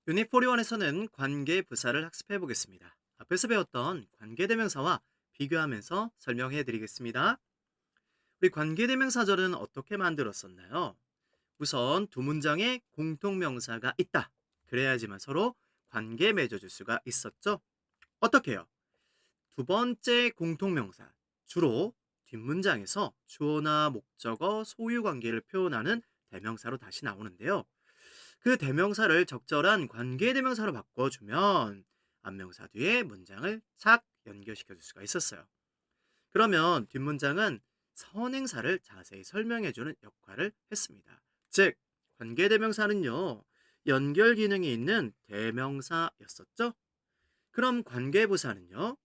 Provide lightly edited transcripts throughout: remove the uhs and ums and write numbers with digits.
유닛 41에서는 관계 부사를 학습해 보겠습니다. 앞에서 배웠던 관계대명사와 비교하면서 설명해 드리겠습니다. 우리 관계대명사절은 어떻게 만들었었나요? 우선 두 문장에 공통명사가 있다. 그래야지만 서로 관계 맺어줄 수가 있었죠. 어떻게요? 두 번째 공통명사, 주로 뒷문장에서 주어나 목적어, 소유 관계를 표현하는 대명사로 다시 나오는데요. 그 대명사를 적절한 관계대명사로 바꿔주면 앞명사 뒤에 문장을 착 연결시켜 줄 수가 있었어요. 그러면 뒷문장은 선행사를 자세히 설명해주는 역할을 했습니다. 즉, 관계대명사는요, 연결 기능이 있는 대명사였었죠? 그럼 관계부사는요?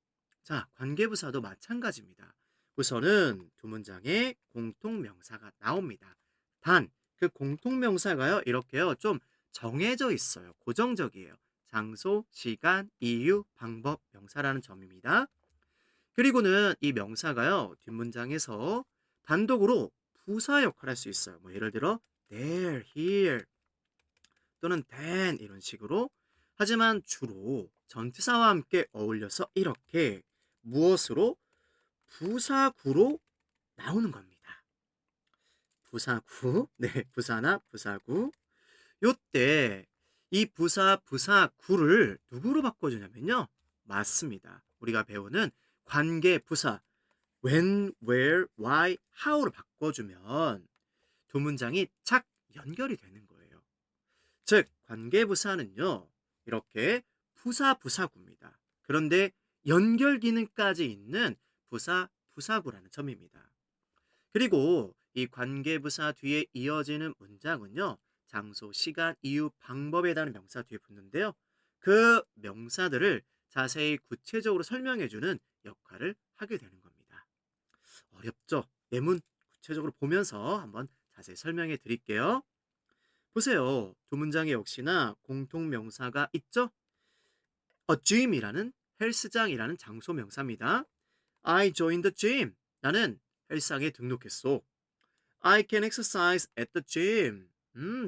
자, 관계부사도 마찬가지입니다. 우선은 두 문장에 공통명사가 나옵니다. 단, 그 공통명사가요, 이렇게요, 좀 정해져 있어요. 고정적이에요. 장소, 시간, 이유, 방법, 명사라는 점입니다. 그리고는 이 명사가요, 뒷문장에서 단독으로 부사 역할을 할 수 있어요. 뭐 예를 들어, there, here, 또는 then 이런 식으로. 하지만 주로 전치사와 함께 어울려서 이렇게 무엇으로 부사구로 나오는 겁니다. 부사구, 네, 부사나 부사구. 요때 이 부사구를 누구로 바꿔주냐면요. 맞습니다. 우리가 배우는 관계 부사 when, where, why, how로 바꿔주면 두 문장이 착 연결이 되는 거예요. 즉, 관계부사는요, 이렇게 부사구입니다. 그런데 연결 기능까지 있는 부사구라는 점입니다. 그리고 이 관계부사 뒤에 이어지는 문장은요, 장소, 시간, 이유, 방법에 해당하는 명사 뒤에 붙는데요. 그 명사들을 자세히 구체적으로 설명해주는 역할을 하게 되는 겁니다. 어렵죠? 예문 구체적으로 보면서 한번 자세히 설명해 드릴게요. 보세요. 두 문장에 역시나 공통 명사가 있죠? A gym이라는 헬스장이라는 장소 명사입니다. I joined the gym. 나는 헬스장에 등록했어. I can exercise at the gym.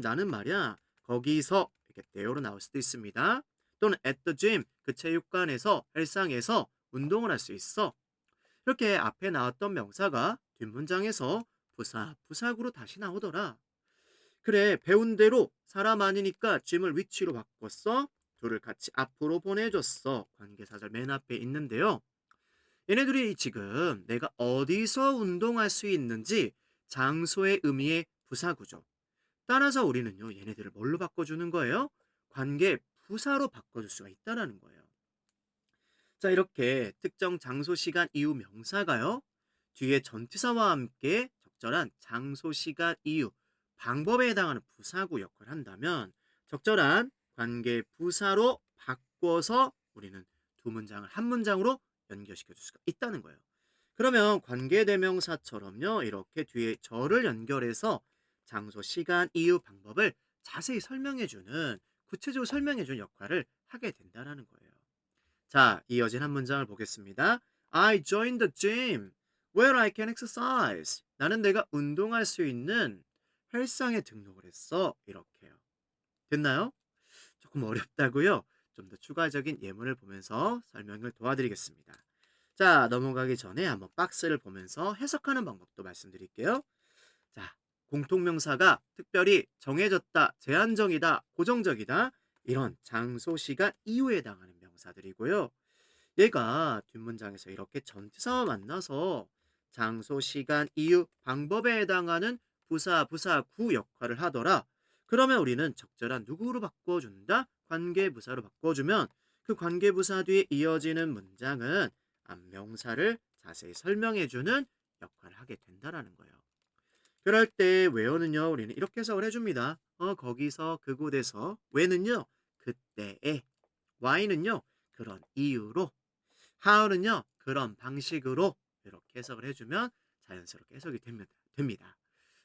나는 말이야. 거기서 이렇게 대어로 나올 수도 있습니다. 또는 at the gym. 그 체육관에서 헬스장에서 운동을 할 수 있어. 이렇게 앞에 나왔던 명사가 뒷문장에서 부사구로 다시 나오더라. 그래, 배운 대로 사람 아니니까 짐을 위치로 바꿨어. 둘을 같이 앞으로 보내줬어. 관계사절 맨 앞에 있는데요. 얘네들이 지금 내가 어디서 운동할 수 있는지 장소의 의미의 부사구죠. 따라서 우리는요, 얘네들을 뭘로 바꿔주는 거예요? 관계 부사로 바꿔줄 수가 있다라는 거예요. 자, 이렇게 특정 장소, 시간, 이유 명사가요, 뒤에 전치사와 함께 적절한 장소, 시간, 이유, 방법에 해당하는 부사구 역할을 한다면 적절한 관계 부사로 바꿔서 우리는 두 문장을 한 문장으로 연결시켜 줄 수가 있다는 거예요. 그러면 관계대명사처럼요, 이렇게 뒤에 절을 연결해서 장소, 시간, 이유, 방법을 자세히 설명해주는, 구체적으로 설명해주는 역할을 하게 된다는 거예요. 자, 이어진 한 문장을 보겠습니다. I joined the gym where I can exercise. 나는 내가 운동할 수 있는 헬스장에 등록을 했어. 이렇게요. 됐나요? 조금 어렵다고요? 좀 더 추가적인 예문을 보면서 설명을 도와드리겠습니다. 자, 넘어가기 전에 한번 박스를 보면서 해석하는 방법도 말씀드릴게요. 자, 공통명사가 특별히 정해졌다, 제한적이다, 고정적이다, 이런 장소, 시간, 이유에 해당하는 명사들이고요. 얘가 뒷문장에서 이렇게 전치사와 만나서 장소, 시간, 이유, 방법에 해당하는 부사구 역할을 하더라. 그러면 우리는 적절한 누구로 바꿔준다? 관계부사로 바꿔주면 그 관계부사 뒤에 이어지는 문장은 앞명사를 자세히 설명해주는 역할을 하게 된다라는 거예요. 그럴 때 where는요, 우리는 이렇게 해석을 해줍니다. 거기서, 그곳에서. when은요, 그때에. why는요, 그런 이유로. how는요, 그런 방식으로. 이렇게 해석을 해주면 자연스럽게 해석이 됩니다.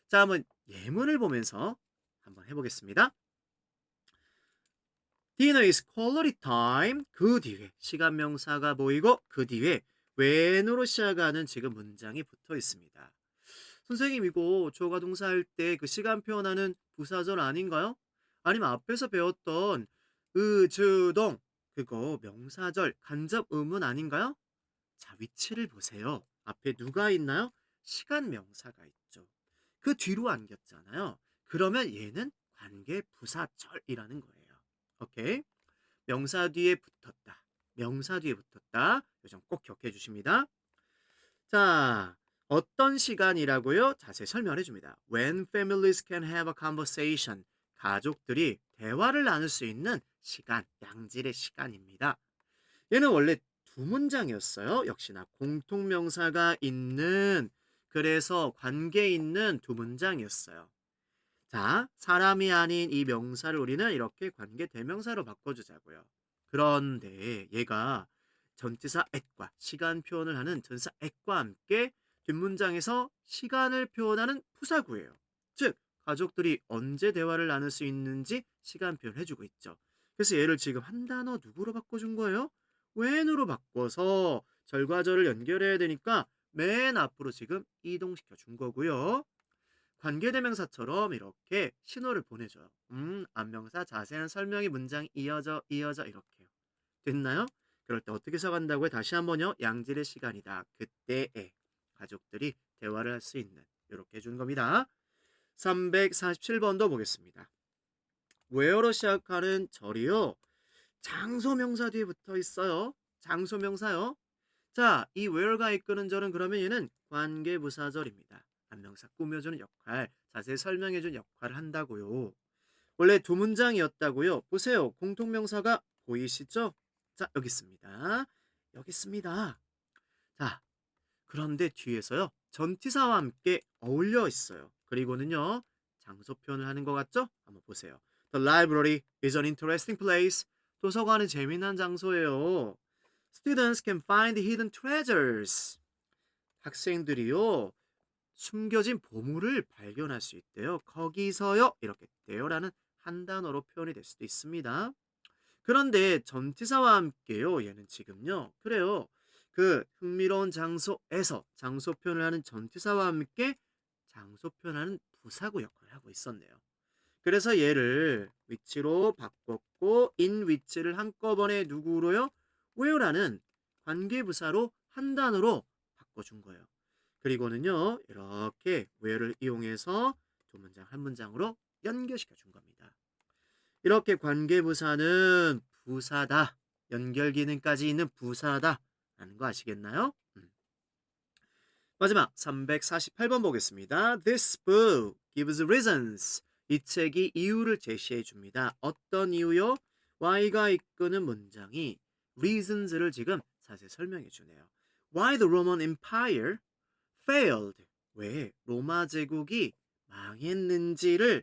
자, 한번 예문을 보면서 한번 해보겠습니다. Dinner is quality time. 그 뒤에 시간 명사가 보이고 그 뒤에 when으로 시작하는 지금 문장이 붙어 있습니다. 선생님, 이거 주어가 동사할 때 그 시간 표현하는 부사절 아닌가요? 아니면 앞에서 배웠던 의주동. 그거 명사절 간접 의문 아닌가요? 자, 위치를 보세요. 앞에 누가 있나요? 시간 명사가 있죠. 그 뒤로 안겼잖아요. 그러면 얘는 관계 부사절이라는 거예요. 오케이? 명사 뒤에 붙었다. 명사 뒤에 붙었다. 요 점 꼭 기억해 주십니다. 자, 어떤 시간이라고요? 자세히 설명해 줍니다. When families can have a conversation. 가족들이 대화를 나눌 수 있는 시간, 양질의 시간입니다. 얘는 원래 두 문장이었어요. 역시나 공통명사가 있는, 그래서 관계 있는 두 문장이었어요. 자, 사람이 아닌 이 명사를 우리는 이렇게 관계 대명사로 바꿔주자고요. 그런데 얘가 전치사 at과 시간 표현을 하는 전사 at과 함께 뒷문장에서 시간을 표현하는 부사구예요. 즉, 가족들이 언제 대화를 나눌 수 있는지 시간 표현해주고 있죠. 그래서 얘를 지금 한 단어 누구로 바꿔준 거예요? when으로 바꿔서 절과 절을 연결해야 되니까 맨 앞으로 지금 이동시켜 준 거고요. 관계대명사처럼 이렇게 신호를 보내줘요. 안명사 자세한 설명이 문장 이어져 이렇게요. 됐나요? 그럴 때 어떻게 써간다고요? 다시 한번요. 양질의 시간이다. 그때에 가족들이 대화를 할 수 있는, 이렇게 해주는 겁니다. 347번도 보겠습니다. where로 시작하는 절이요. 장소명사 뒤에 붙어 있어요. 장소명사요. 자, 이 where가 이끄는 절은 그러면 얘는 관계부사절입니다. 안명사 꾸며주는 역할, 자세히 설명해주는 역할을 한다고요. 원래 두 문장이었다고요. 보세요. 공통명사가 보이시죠? 자, 여기 있습니다. 여기 있습니다. 자, 그런데 뒤에서요. 전치사와 함께 어울려 있어요. 그리고는요. 장소 표현을 하는 것 같죠? 한번 보세요. The library is an interesting place. 도서관은 재미난 장소예요. Students can find hidden treasures. 학생들이요. 숨겨진 보물을 발견할 수 있대요. 거기서요. 이렇게 돼요라는 한 단어로 표현이 될 수도 있습니다. 그런데 전치사와 함께요. 얘는 지금요. 그래요. 그 흥미로운 장소에서 장소 표현을 하는 전치사와 함께 장소 표현하는 부사구 역할을 하고 있었네요. 그래서 얘를 위치로 바꿨고 in 위치를 한꺼번에 누구로요? where라는 관계부사로 한 단어로 바꿔준 거예요. 그리고는요. 이렇게 where를 이용해서 두 문장 한 문장으로 연결시켜 준 겁니다. 이렇게 관계부사는 부사다. 연결 기능까지 있는 부사다. 라는 거 아시겠나요? 마지막 348번 보겠습니다. This book gives reasons. 이 책이 이유를 제시해 줍니다. 어떤 이유요? Y가 이끄는 문장이 reasons를 지금 자세히 설명해 주네요. Why the Roman Empire failed. 왜 로마 제국이 망했는지를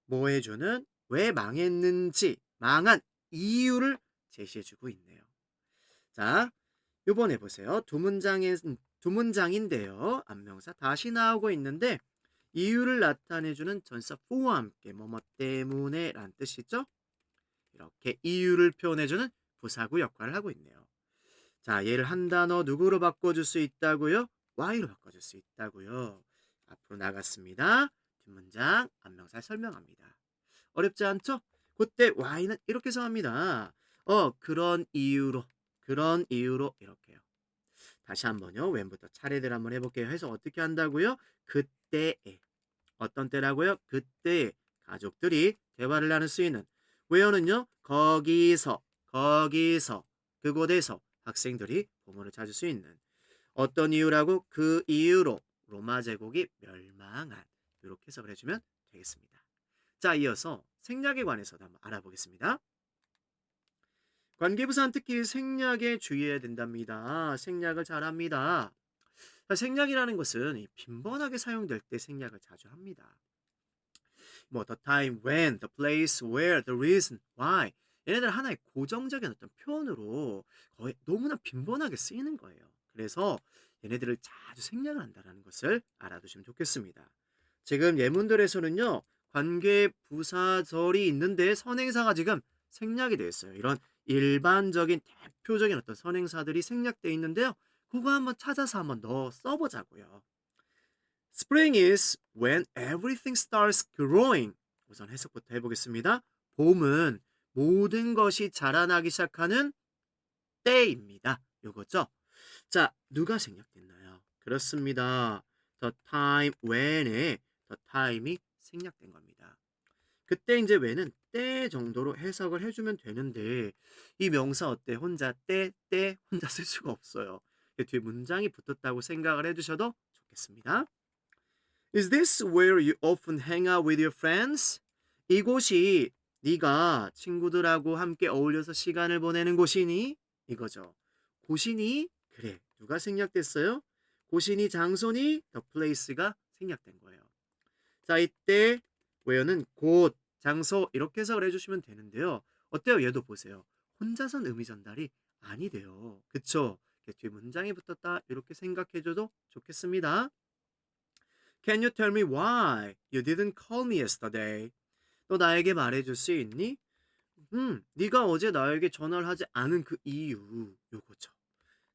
뭐 해주는, 왜 망했는지, 망한 이유를 제시해주고 있네요. 자, 요번에 보세요. 두 문장인데요. 안명사 다시 나오고 있는데 이유를 나타내주는 전사 for와 함께 뭐뭐 때문에 란 뜻이죠. 이렇게 이유를 표현해주는 부사구 역할을 하고 있네요. 자, 얘를 한 단어 누구로 바꿔줄 수 있다고요? Y로 바꿔줄 수 있다고요. 앞으로 나갔습니다. 뒷문장 안명사 설명합니다. 어렵지 않죠? 그때 Y는 이렇게 정합니다. 그런 이유로 이렇게요. 다시 한번요. 왼부터 차례대로 한번 해볼게요. 해서 어떻게 한다고요? 그때에. 어떤 때라고요? 그때에 가족들이 대화를 나눌 수 있는. where는요. 거기서, 그곳에서 학생들이 보물을 찾을 수 있는. 어떤 이유라고? 그 이유로 로마 제국이 멸망한. 이렇게 해석을 해주면 되겠습니다. 자, 이어서 생략에 관해서도 한번 알아보겠습니다. 관계부사는 특히 생략에 주의해야 된답니다. 생략을 잘합니다. 생략이라는 것은 빈번하게 사용될 때 생략을 자주 합니다. 뭐 the time, when, the place, where, the reason, why. 얘네들 하나의 고정적인 어떤 표현으로 거의 너무나 빈번하게 쓰이는 거예요. 그래서 얘네들을 자주 생략을 한다는 것을 알아두시면 좋겠습니다. 지금 예문들에서는요. 관계 부사절이 있는데 선행사가 지금 생략이 되어 있어요. 이런 일반적인 대표적인 어떤 선행사들이 생략되어 있는데요. 그거 한번 찾아서 한번 넣어 써보자고요. Spring is when everything starts growing. 우선 해석부터 해보겠습니다. 봄은 모든 것이 자라나기 시작하는 때입니다. 요거죠. 자, 누가 생략됐나요? 그렇습니다. The time when에 the time이 생략된 겁니다. 그때 이제 when은 때 정도로 해석을 해주면 되는데 이 명사 어때? 혼자 때 혼자 쓸 수가 없어요. 뒤에 문장이 붙었다고 생각을 해주셔도 좋겠습니다. Is this where you often hang out with your friends? 이곳이 네가 친구들하고 함께 어울려서 시간을 보내는 곳이니? 이거죠. 곳이니? 그래. 누가 생략됐어요? 곳이니 장소니? The place가 생략된 거예요. 자, 이때 where는 곳, 장소 이렇게 해석을 해주시면 되는데요. 어때요? 얘도 보세요. 혼자선 의미 전달이 아니 돼요. 그쵸? 뒤에 문장이 붙었다 이렇게 생각해줘도 좋겠습니다. Can you tell me why you didn't call me yesterday? 너 나에게 말해줄 수 있니? 네가 어제 나에게 전화를 하지 않은 그 이유 요거죠.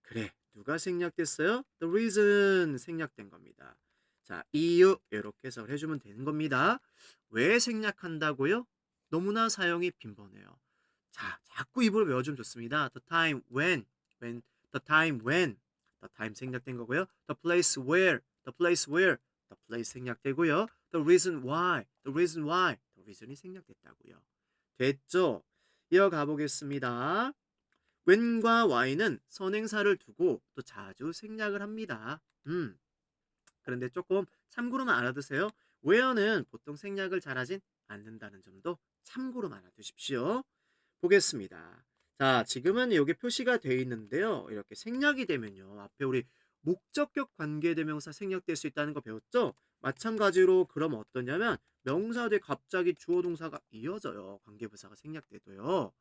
그래, 누가 생략됐어요? The reason 생략된 겁니다. 자, 이유 이렇게 해석을 해주면 되는 겁니다. 왜 생략한다고요? 너무나 사용이 빈번해요. 자, 자꾸 입으로 외워주면 좋습니다. The time when, the time when, the time 생략된 거고요. The place where, the place where, the place 생략되고요. The reason why, the reason why, the reason이 생략됐다고요. 됐죠? 이어가 보겠습니다. when과 why는 선행사를 두고 또 자주 생략을 합니다. 그런데 조금 참고로만 알아두세요. where는 보통 생략을 잘하진 않는다는 점도 참고로만 알아두십시오. 보겠습니다. 자, 지금은 여기 표시가 되어 있는데요. 이렇게 생략이 되면요. 앞에 우리 목적격 관계대명사 생략될 수 있다는 거 배웠죠? 마찬가지로 그럼 어떠냐면 명사 뒤에 갑자기 주어 동사가 이어져요. 관계부사가 생략돼도요.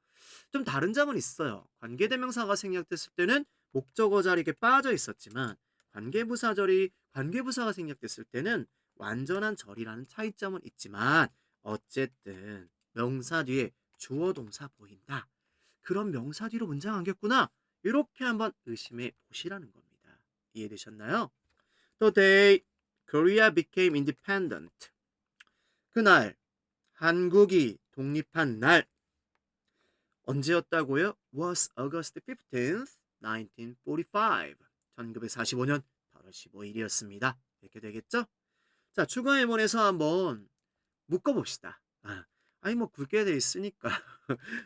좀 다른 점은 있어요. 관계대명사가 생략됐을 때는 목적어 자리에 빠져 있었지만 관계부사가 생략됐을 때는 완전한 절이라는 차이점은 있지만 어쨌든 명사 뒤에 주어 동사 보인다. 그런 명사 뒤로 문장 안겼구나. 이렇게 한번 의심해 보시라는 겁니다. 이해되셨나요? The day Korea became independent. 그날 한국이 독립한 날 언제였다고요? Was August 15th, 1945. 1945년 8월 15일이었습니다. 이렇게 되겠죠? 자, 추가 예문에서 한번 묶어봅시다. 아니 뭐 굵게 돼 있으니까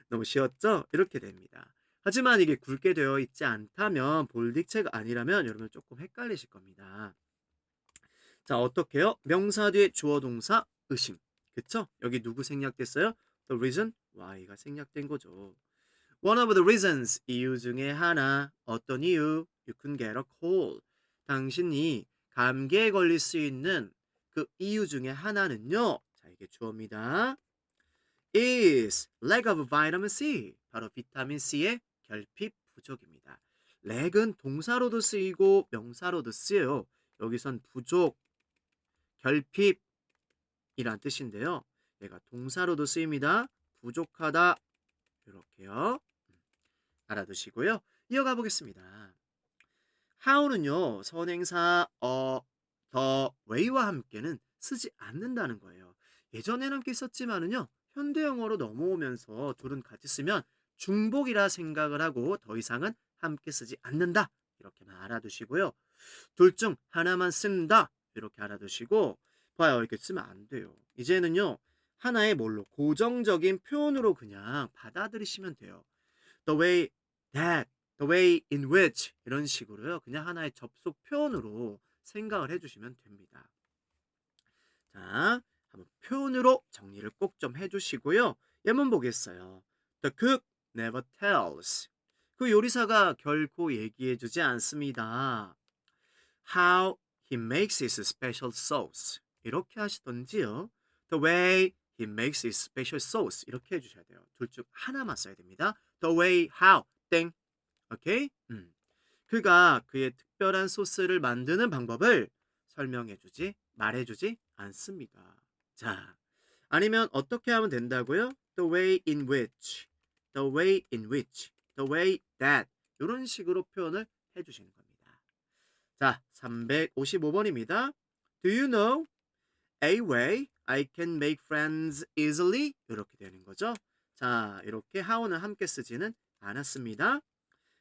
너무 쉬웠죠? 이렇게 됩니다. 하지만 이게 굵게 되어 있지 않다면 볼딕체가 아니라면 여러분 조금 헷갈리실 겁니다. 자, 어떻게요? 명사 뒤에 주어 동사 의심. 그쵸? 여기 누구 생략됐어요? The reason why가 생략된 거죠. One of the reasons 이유 중에 하나 어떤 이유? You can get a cold. 당신이 감기에 걸릴 수 있는 그 이유 중에 하나는요. 자, 이게 주어입니다. is lack of vitamin C. 바로 비타민 C의 결핍 부족입니다. 렉은 동사로도 쓰이고 명사로도 쓰여요. 여기선 부족, 결핍이란 뜻인데요. 얘가 동사로도 쓰입니다. 부족하다. 이렇게요. 알아두시고요. 이어가 보겠습니다. how는요. 선행사 the way와 함께는 쓰지 않는다는 거예요. 예전에는 함께 썼지만은요. 현대 영어로 넘어오면서 둘은 같이 쓰면 중복이라 생각을 하고 더 이상은 함께 쓰지 않는다. 이렇게만 알아두시고요. 둘 중 하나만 쓴다. 이렇게 알아두시고 봐요. 이렇게 쓰면 안 돼요. 이제는요. 하나의 뭘로 고정적인 표현으로 그냥 받아들이시면 돼요. The way that, the way in which 이런 식으로요. 그냥 하나의 접속 표현으로 생각을 해주시면 됩니다. 자, 한번 표현으로 정리를 꼭 좀 해주시고요. 예문 보겠어요. The cook never tells. 그 요리사가 결코 얘기해주지 않습니다. How he makes his special sauce. 이렇게 하시던지요. The way he makes his special sauce. 이렇게 해주셔야 돼요. 둘 중 하나만 써야 됩니다. The way, how, 땡. 오케이? 그가 그의 특별한 소스를 만드는 방법을 설명해주지, 말해주지 않습니다. 자, 아니면 어떻게 하면 된다고요? The way in which, the way in which, the way that 이런 식으로 표현을 해주시는 겁니다. 자, 355번입니다. Do you know a way I can make friends easily? 이렇게 되는 거죠. 자, 이렇게 how는 함께 쓰지는 않았습니다.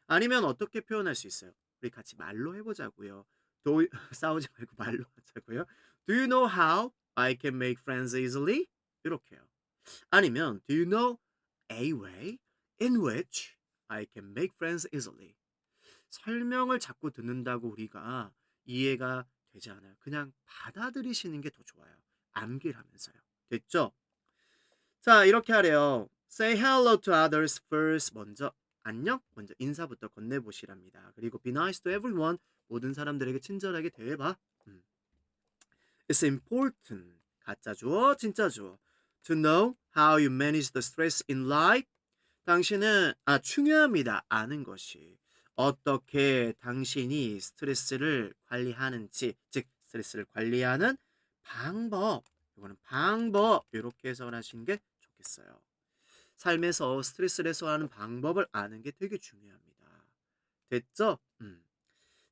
아니면 어떻게 표현할 수 있어요? 우리 같이 말로 해보자고요. 도, 싸우지 말고 말로 하자고요. Do you know how I can make friends easily? 이렇게요. 아니면 Do you know a way in which I can make friends easily? 설명을 자꾸 듣는다고 우리가 이해가 되지 않아요. 그냥 받아들이시는 게 더 좋아요. 암기를 하면서요. 됐죠? 자, 이렇게 하래요. Say hello to others first. 먼저 안녕? 먼저 인사부터 건네보시랍니다. 그리고 be nice to everyone. 모든 사람들에게 친절하게 대해봐. 음. It's important. 가짜 주어, 진짜 주어. To know how you manage the stress in life. 당신은 중요합니다. 아는 것이 어떻게 당신이 스트레스를 관리하는지, 즉 스트레스를 관리하는 방법. 이거는 방법 이렇게 해석을 하시는 게 좋겠어요. 삶에서 스트레스를 해소하는 방법을 아는 게 되게 중요합니다. 됐죠?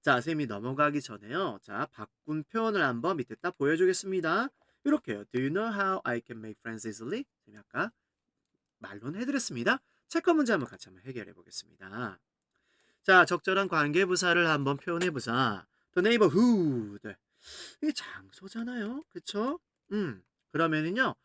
자, 쌤이 넘어가기 전에요. 자, 바꾼 표현을 한번 밑에 딱 보여주겠습니다. 이렇게요. Do you know how I can make friends easily? 쌤이 아까 말로는 해드렸습니다. 체크 문제 한번 같이 한번 해결해 보겠습니다. 자, 적절한 관계부사를 한번 표현해보자. The neighborhood. 이게 장소잖아요. 그쵸? 그러면은요.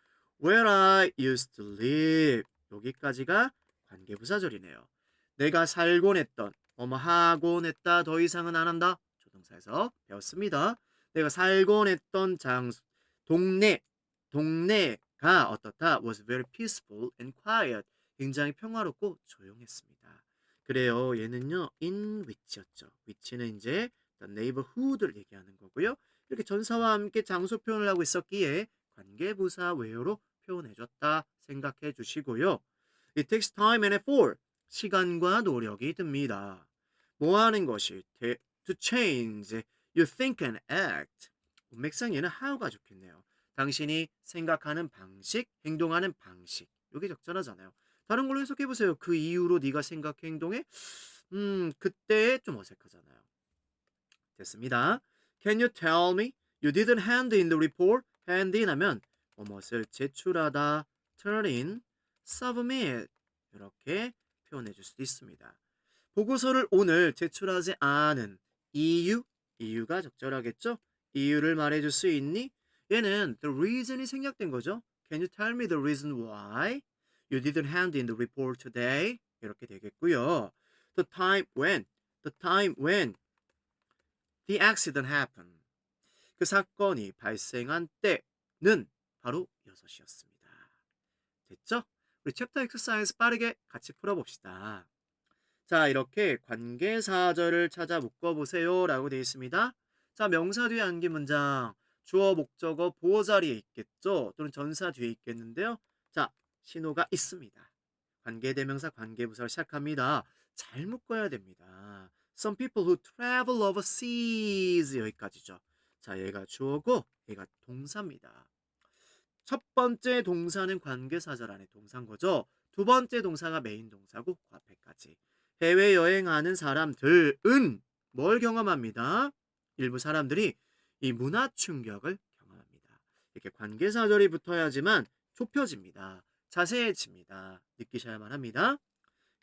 Where I used to live. 여기까지가 관계부사절이네요. 내가 살곤 했던, 뭐뭐 하곤 했다, 더 이상은 안 한다. 조동사에서 배웠습니다. 내가 살곤 했던 장소, 동네가 어떻다? Was very peaceful and quiet. 굉장히 평화롭고 조용했습니다. 그래요. 얘는요. in which였죠. which는 이제 the neighborhood를 얘기하는 거고요. 이렇게 전사와 함께 장소 표현을 하고 있었기에 관계부사 외어로 표현해줬다 생각해 주시고요. It takes time and effort. 시간과 노력이 듭니다. 뭐 하는 것이 to change you think and act. 문맥상 얘는 how가 좋겠네요. 당신이 생각하는 방식, 행동하는 방식. 이게 적절하잖아요. 다른 걸로 해석해 보세요. 그 이후로 네가 생각해 행동해? 그때 좀 어색하잖아요. 됐습니다. Can you tell me you didn't hand in the report? hand in 하면 무엇을 제출하다, turn in, submit 이렇게 표현해 줄 수도 있습니다. 보고서를 오늘 제출하지 않은 이유가 적절하겠죠? 이유를 말해줄 수 있니? 얘는 the reason이 생략된 거죠. Can you tell me the reason why you didn't hand in the report today? 이렇게 되겠고요. The time when the accident happened. 그 사건이 발생한 때는 바로 6시였습니다. 됐죠? 우리 챕터 엑서사이즈 빠르게 같이 풀어봅시다. 자, 이렇게 관계사절을 찾아 묶어보세요 라고 되어 있습니다. 자, 명사 뒤에 안긴 문장 주어, 목적어, 보어 자리에 있겠죠? 또는 전사 뒤에 있겠는데요. 자, 신호가 있습니다. 관계대명사, 관계부사를 시작합니다. 잘 묶어야 됩니다. Some people who travel overseas 여기까지죠. 자, 얘가 주어고 얘가 동사입니다. 첫 번째 동사는 관계사절 안에 동사인 거죠. 두 번째 동사가 메인 동사고 그 앞에까지. 해외여행하는 사람들은 뭘 경험합니다? 일부 사람들이 이 문화 충격을 경험합니다. 이렇게 관계사절이 붙어야지만 좁혀집니다. 자세해집니다. 느끼셔야만 합니다.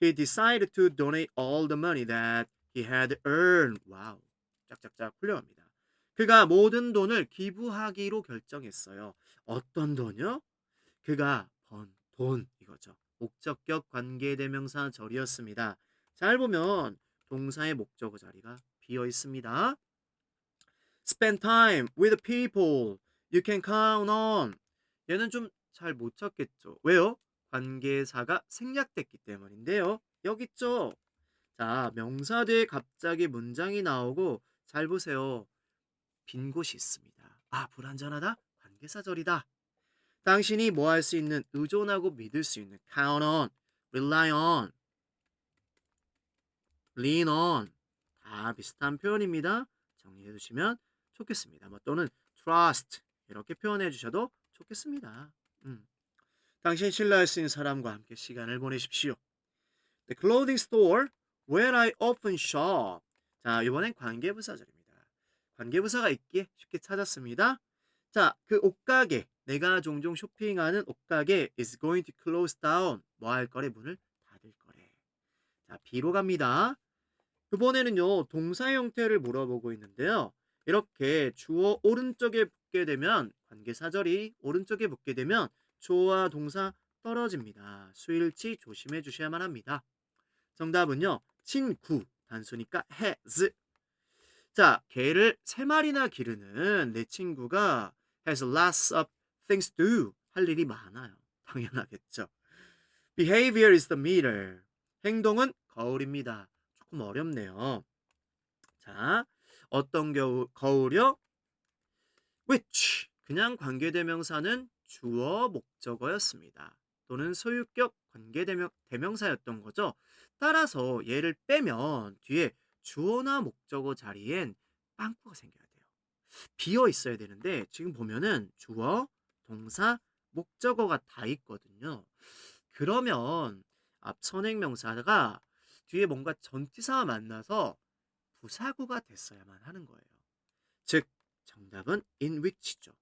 He decided to donate all the money that he had earned. 와우, 짝짝짝 훌륭합니다. 그가 모든 돈을 기부하기로 결정했어요. 어떤 돈요? 그가 번 돈 이거죠. 목적격 관계대명사 절이었습니다. 잘 보면 동사의 목적어 자리가 비어 있습니다. Spend time with people you can count on. 얘는 좀 잘 못 찾겠죠. 왜요? 관계사가 생략됐기 때문인데요. 여기 있죠. 자, 명사 뒤에 갑자기 문장이 나오고 잘 보세요. 빈 곳이 있습니다. 불완전하다? 관계사절이다. 당신이 뭐 할 수 있는, 의존하고 믿을 수 있는 count on, rely on, lean on 다 비슷한 표현입니다. 정리해 두시면 좋겠습니다. 뭐 또는 trust 이렇게 표현해 주셔도 좋겠습니다. 당신 신뢰할 수 있는 사람과 함께 시간을 보내십시오. The clothing store where I often shop. 자, 이번엔 관계부사절입니다. 관계부사가 있기에 쉽게 찾았습니다. 자, 그 옷가게, 내가 종종 쇼핑하는 옷가게 is going to close down. 뭐 할 거래? 문을 닫을 거래. 자, B로 갑니다. 이번에는요, 동사 형태를 물어보고 있는데요. 이렇게 주어 오른쪽에 붙게 되면 관계사절이 오른쪽에 붙게 되면 주어와 동사 떨어집니다. 수일치 조심해 주셔야만 합니다. 정답은요, 친구 단수니까 has. 자, 개를 세 마리나 기르는 내 친구가 has lots of things to do. 할 일이 많아요. 당연하겠죠. Behavior is the meter. 행동은 거울입니다. 조금 어렵네요. 자, 어떤 거울이요? which. 그냥 관계대명사는 주어 목적어였습니다. 또는 소유격 관계대명사였던 거죠. 따라서 얘를 빼면 뒤에 주어나 목적어 자리엔 빵꾸가 생겨야 돼요. 비어 있어야 되는데 지금 보면은 주어, 동사, 목적어가 다 있거든요. 그러면 앞 선행명사가 뒤에 뭔가 전치사와 만나서 부사구가 됐어야만 하는 거예요. 즉 정답은 in which죠.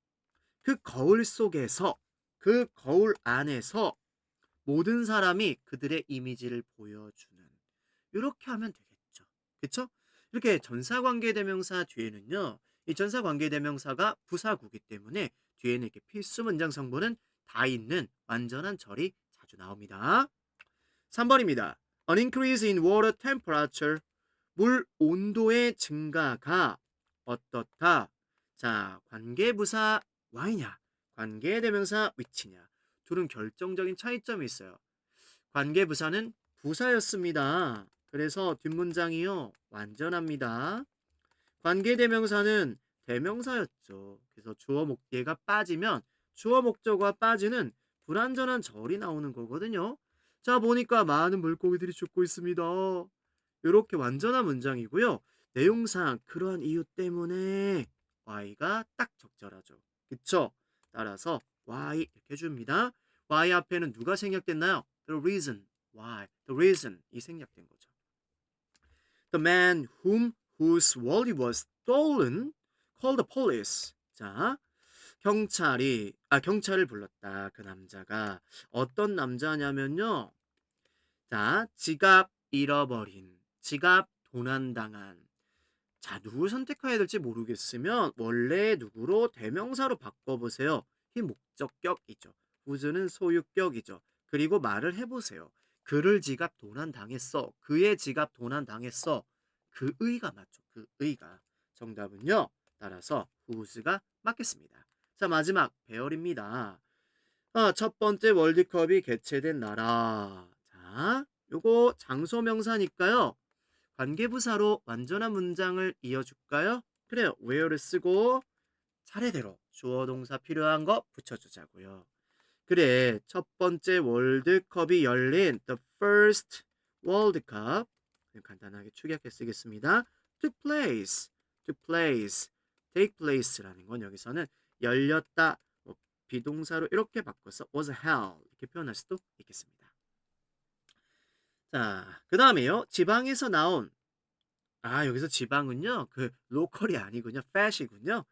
그 거울 속에서, 그 거울 안에서 모든 사람이 그들의 이미지를 보여주는, 이렇게 하면 되겠죠. 그쵸? 이렇게 전사관계대명사 뒤에는요, 이 전사관계대명사가 부사구기 때문에 뒤에는 이렇게 필수 문장 성분은 다 있는 완전한 절이 자주 나옵니다. 3번입니다. An increase in water temperature. 물 온도의 증가가 어떻다? 자, 관계부사 y냐, 관계대명사 which냐. 둘은 결정적인 차이점이 있어요. 관계부사는 부사였습니다. 그래서 뒷문장이요, 완전합니다. 관계대명사는 대명사였죠. 그래서 주어 목뒤가 빠지면 주어 목적어가 빠지는 불완전한 절이 나오는 거거든요. 자, 보니까 많은 물고기들이 죽고 있습니다. 이렇게 완전한 문장이고요. 내용상 그러한 이유 때문에 y가 딱 적절하죠. 그쵸? 따라서 y 이렇게 해줍니다. y 앞에는 누가 생략됐나요? The reason why. The reason 이 생략된 거죠. The man whose wallet was stolen called the police. 자, 경찰을 불렀다. 그 남자가 어떤 남자냐면요. 자, 지갑 잃어버린, 지갑 도난당한. 자, 누구 선택해야 될지 모르겠으면 원래 누구로 대명사로 바꿔보세요. 이 목적격이죠. whose는 소유격이죠. 그리고 말을 해보세요. 그를 지갑 도난당했어. 그의 지갑 도난당했어. 그의가 맞죠. 그의가. 정답은요. 따라서 whose가 맞겠습니다. 자, 마지막 배열입니다. 첫 번째 월드컵이 개최된 나라. 자, 요거 장소 명사니까요. 관계부사로 완전한 문장을 이어줄까요? 그래요. where를 쓰고 차례대로 주어 동사 필요한 거 붙여주자고요. 그래, 첫 번째 월드컵이 열린 the first world cup. 간단하게 축약해 쓰겠습니다. took place, took place, take place라는 건 여기서는 열렸다, 뭐 비동사로 이렇게 바꿔서 was held 이렇게 표현할 수도 있겠습니다. 자, 그 다음에요. 지방에서 나온, 여기서 지방은요, 그 로컬이 아니군요. fat이군요.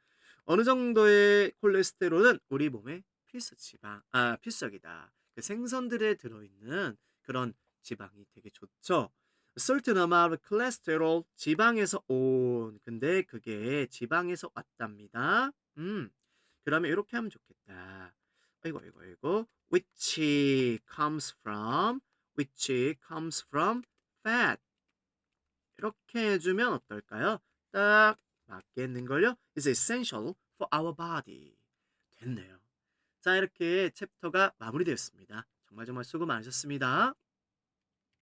어느 정도의 콜레스테롤은 우리 몸의 필석이다. 그 생선들에 들어있는 그런 지방이 되게 좋죠. certain amount of cholesterol, 지방에서 온. 근데 그게 지방에서 왔답니다. 그러면 이렇게 하면 좋겠다. 아이고. which comes from fat. 이렇게 해주면 어떨까요? 딱 맞겠는걸요? It's essential for our body. 됐네요. 자, 이렇게 챕터가 마무리되었습니다. 정말 수고 많으셨습니다.